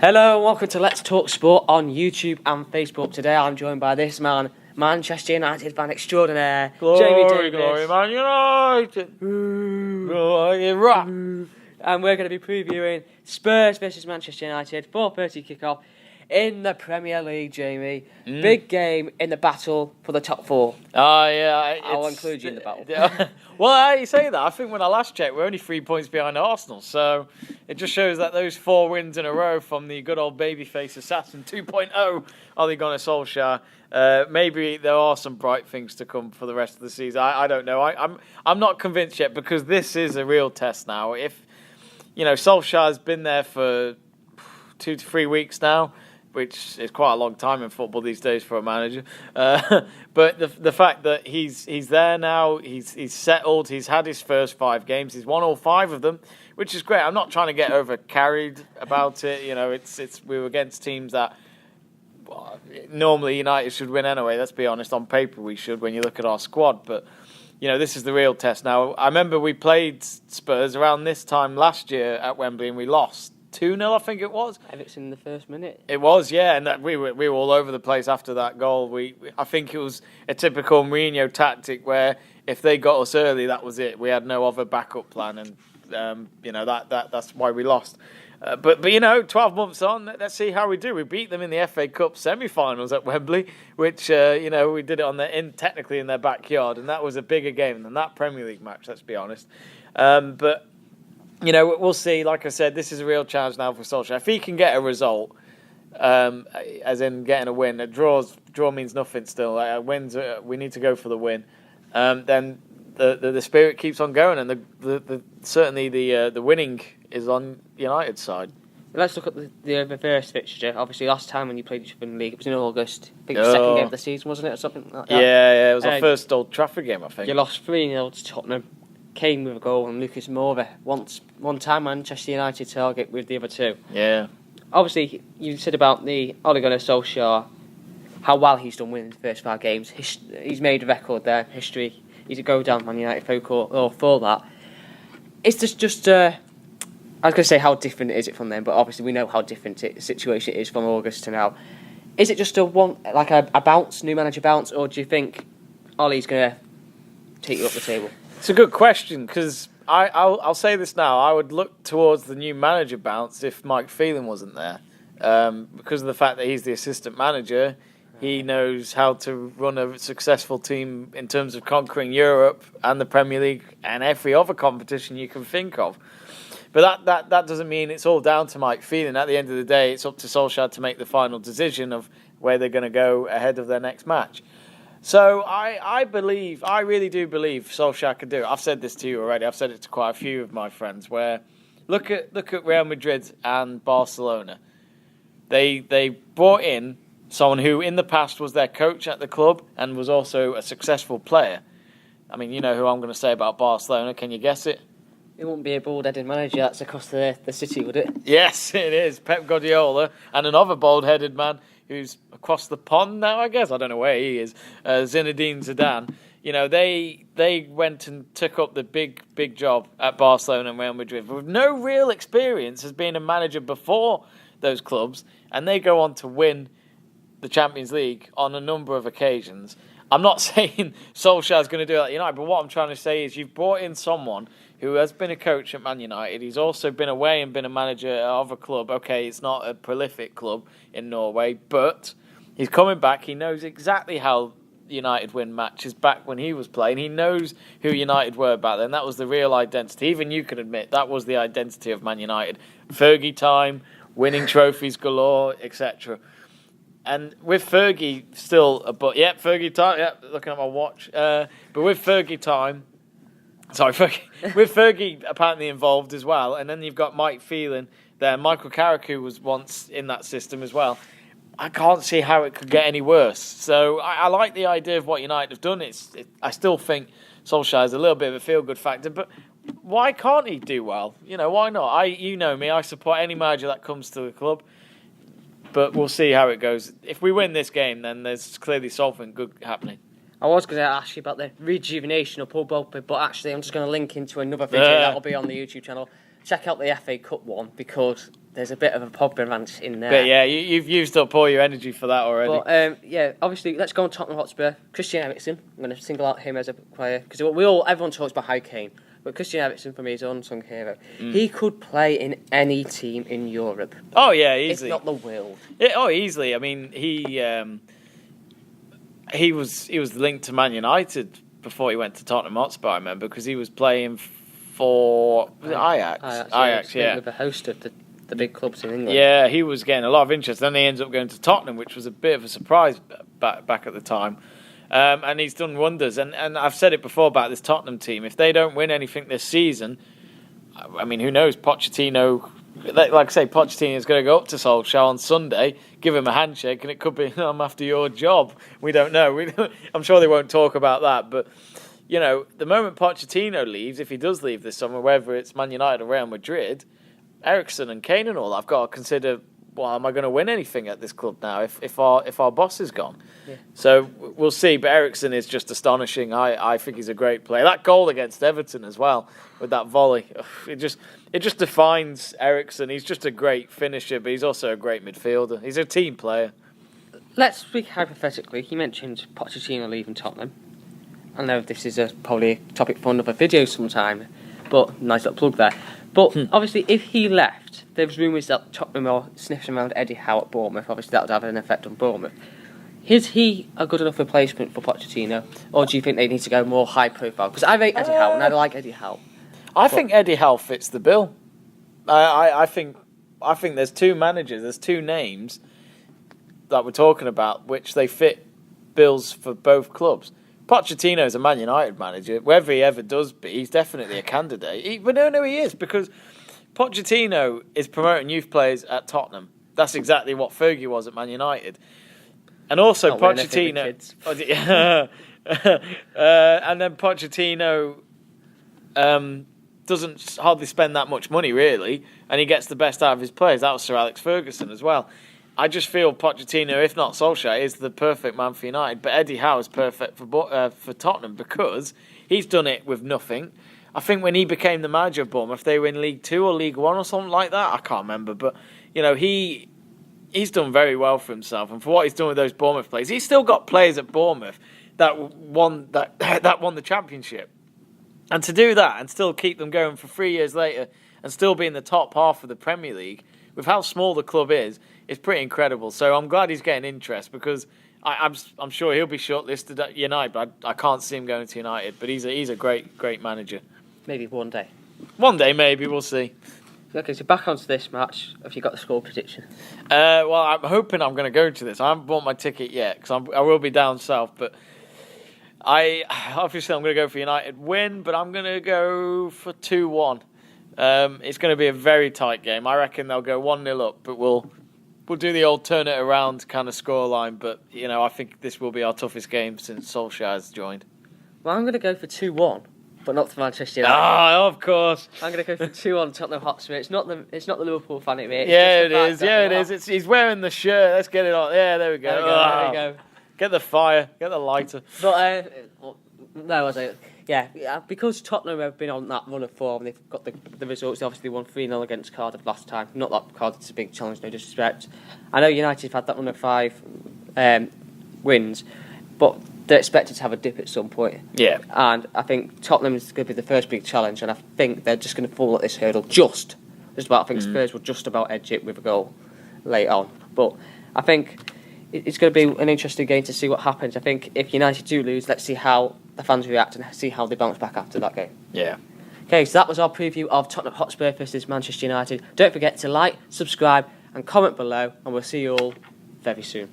Hello and welcome to Let's Talk Sport on YouTube and Facebook. Today I'm joined by this man, Manchester United fan extraordinaire, Jamie Davies. Glory, Man United! Glory, rock! And we're going to be previewing Spurs versus Manchester United, 4:30 kickoff in the Premier League, Jamie. Big game in the battle for the top four. Yeah. I'll include you in the battle. Well, you say that. I think when I last checked, we're only 3 points behind Arsenal. So it just shows that those 4 wins in a row from the good old babyface assassin 2.0, Ole Gunnar Solskjaer. Maybe there are some bright things to come for the rest of the season. I don't know. I'm not convinced yet because this is a real test now. If Solskjaer's been there for 2 to 3 weeks now, which is quite a long time in football these days for a manager. But the fact that he's there now, he's settled, he's had his first 5 games, he's won all 5 of them, which is great. I'm not trying to get over carried about it. We were against teams that normally United should win anyway. Let's be honest, on paper we should when you look at our squad. But this is the real test now. I remember we played Spurs around this time last year at Wembley and we lost 2-0, I think it was. Everton in the first minute. It was, yeah, and we were all over the place after that goal. I think it was a typical Mourinho tactic where if they got us early, that was it. We had no other backup plan, and that's why we lost. But 12 months on, let's see how we do. We beat them in the FA Cup semi-finals at Wembley, which we did it technically in their backyard, and that was a bigger game than that Premier League match. Let's be honest, but. We'll see. Like I said, this is a real challenge now for Solskjaer. If he can get a result, as in getting a win, a draw means nothing still. Wins, we need to go for the win. Then the spirit keeps on going, and certainly the winning is on United's side. Let's look at the reverse fixture. Obviously, last time when you played each other in the league, it was in August. I think it was the second game of the season, wasn't it, or something like that? Yeah, it was our first Old Trafford game, I think. You lost 3-0 to Tottenham. Kane with a goal and Lucas Moura. One time Manchester United target with the other 2. Yeah. Obviously, you said about the Ole Gunnar Solskjaer, how well he's done winning the first 5 games. He's made a record there, history. He's a go down Man United for that. It's just I was going to say how different is it from them, but obviously we know how different the situation is from August to now. Is it just a bounce, new manager bounce, or do you think Ole's going to take you up the table? It's a good question because I'll say this now. I would look towards the new manager bounce if Mike Phelan wasn't there, because of the fact that he's the assistant manager. He knows how to run a successful team in terms of conquering Europe and the Premier League and every other competition you can think of. But that doesn't mean it's all down to Mike Phelan. At the end of the day, it's up to Solskjaer to make the final decision of where they're going to go ahead of their next match. So I really do believe Solskjaer can do it. I've said this to you already. I've said it to quite a few of my friends. Where look at Real Madrid and Barcelona. They brought in someone who in the past was their coach at the club and was also a successful player. I mean, you know who I'm going to say about Barcelona. Can you guess it? It wouldn't be a bald-headed manager that's across the city, would it? Yes, it is. Pep Guardiola and another bald-headed man who's across the pond now, I guess. I don't know where he is. Zinedine Zidane. They went and took up the big job at Barcelona and Real Madrid with no real experience as being a manager before those clubs, and they go on to win the Champions League on a number of occasions. I'm not saying Solskjaer's going to do that at United, but what I'm trying to say is you've brought in someone who has been a coach at Man United. He's also been away and been a manager of a club. Okay, it's not a prolific club in Norway, but he's coming back. He knows exactly how United win matches back when he was playing. He knows who United were back then. That was the real identity. Even you can admit that was the identity of Man United. Fergie time, winning trophies galore, etc. And with Fergie still, Fergie time. Yep, looking at my watch. But with Fergie time. Sorry, with Fergie apparently involved as well, and then you've got Mike Phelan there. Michael Carrick, who was once in that system as well. I can't see how it could get any worse. So I like the idea of what United have done. I still think Solskjaer is a little bit of a feel-good factor, but why can't he do well? Why not? You know me, I support any manager that comes to the club, but we'll see how it goes. If we win this game, then there's clearly something good happening. I was going to ask you about the rejuvenation of Paul Bogba, but actually I'm just going to link into another video that will be on the YouTube channel. check out the FA Cup one because there's a bit of a Pogba rant in there. But yeah, you've used up all your energy for that already. But obviously, let's go on Tottenham Hotspur. Christian Eriksen, I'm going to single out him as a player because everyone talks about Harry Kane, but Christian Eriksen for me is an unsung hero. He could play in any team in Europe. Oh yeah, easily. If not the world. Easily. I mean, he was linked to Man United before he went to Tottenham Hotspur. I remember because he was playing for Ajax. Ajax, yeah. With a host of the big clubs in England. Yeah, he was getting a lot of interest. Then he ends up going to Tottenham, which was a bit of a surprise back at the time. And he's done wonders. And I've said it before about this Tottenham team. If they don't win anything this season, I mean, who knows? Pochettino, like I say, Pochettino's going to go up to Solskjaer on Sunday, give him a handshake, and it could be, I'm after your job. We don't know. I'm sure they won't talk about that. But, you know, the moment Pochettino leaves, if he does leave this summer, whether it's Man United or Real Madrid, Eriksen and Kane and all, I've got to consider, well, am I going to win anything at this club now if our boss is gone? Yeah. So we'll see. But Eriksen is just astonishing. I think he's a great player. That goal against Everton as well with that volley, it just defines Eriksen. He's just a great finisher, but he's also a great midfielder. He's a team player. Let's speak hypothetically. You mentioned Pochettino leaving Tottenham. I know this is probably a topic for another video sometime, but nice little plug there. But obviously, if he left, there's rumours that Tottenham are sniffing around Eddie Howe at Bournemouth. Obviously, that would have an effect on Bournemouth. Is he a good enough replacement for Pochettino, or do you think they need to go more high profile? Because I rate Eddie Howe, and I like Eddie Howe. I think Eddie Howe fits the bill. I think there's two managers, there's two names that we're talking about, which they fit bills for both clubs. Pochettino is a Man United manager. Whether he ever does be, he's definitely a candidate. But no, he is, because Pochettino is promoting youth players at Tottenham. That's exactly what Fergie was at Man United. And also Pochettino... and then Pochettino doesn't hardly spend that much money, really, and he gets the best out of his players. That was Sir Alex Ferguson as well. I just feel Pochettino, if not Solskjaer, is the perfect man for United. But Eddie Howe is perfect for Tottenham because he's done it with nothing. I think when he became the manager of Bournemouth, they were in League 2 or League 1 or something like that. I can't remember. But, you know, he's done very well for himself. And for what he's done with those Bournemouth players, he's still got players at Bournemouth that won the championship. And to do that and still keep them going for 3 years later and still be in the top half of the Premier League, with how small the club is, it's pretty incredible. So I'm glad he's getting interest because I'm sure he'll be shortlisted at United, but I can't see him going to United. But he's a great manager. Maybe one day. One day, maybe. We'll see. Okay, so back onto this match. Have you got the score prediction? Well, I'm hoping I'm going to go to this. I haven't bought my ticket yet because I will be down south. But I'm going to go for United win, but I'm going to go for 2-1. It's going to be a very tight game. I reckon they'll go 1-0 up, but we'll do the old turn it around kind of scoreline. But, you know, I think this will be our toughest game since Solskjaer has joined. Well, I'm going to go for 2-1, but not for Manchester United. Ah, of course. I'm going to go for 2-1 Tottenham Hotspur. It's not the Liverpool fan in me. Yeah, it is. Yeah, it is. He's wearing the shirt. Let's get it on. Yeah, there we go. There we go. Get the fire. Get the lighter. But, because Tottenham have been on that run of form, they've got the results. They obviously won 3-0 against Cardiff last time. Not that Cardiff's a big challenge, no disrespect. I know United have had that run of 5 wins, but they're expected to have a dip at some point. Yeah. And I think Tottenham is going to be the first big challenge, and I think they're just going to fall at this hurdle just about. I think Spurs will just about edge it with a goal late on. But I think it's going to be an interesting game to see what happens. I think if United do lose, let's see how the fans react and see how they bounce back after that game. Yeah. Okay, so that was our preview of Tottenham Hotspur versus Manchester United. Don't forget to like, subscribe and comment below, and we'll see you all very soon.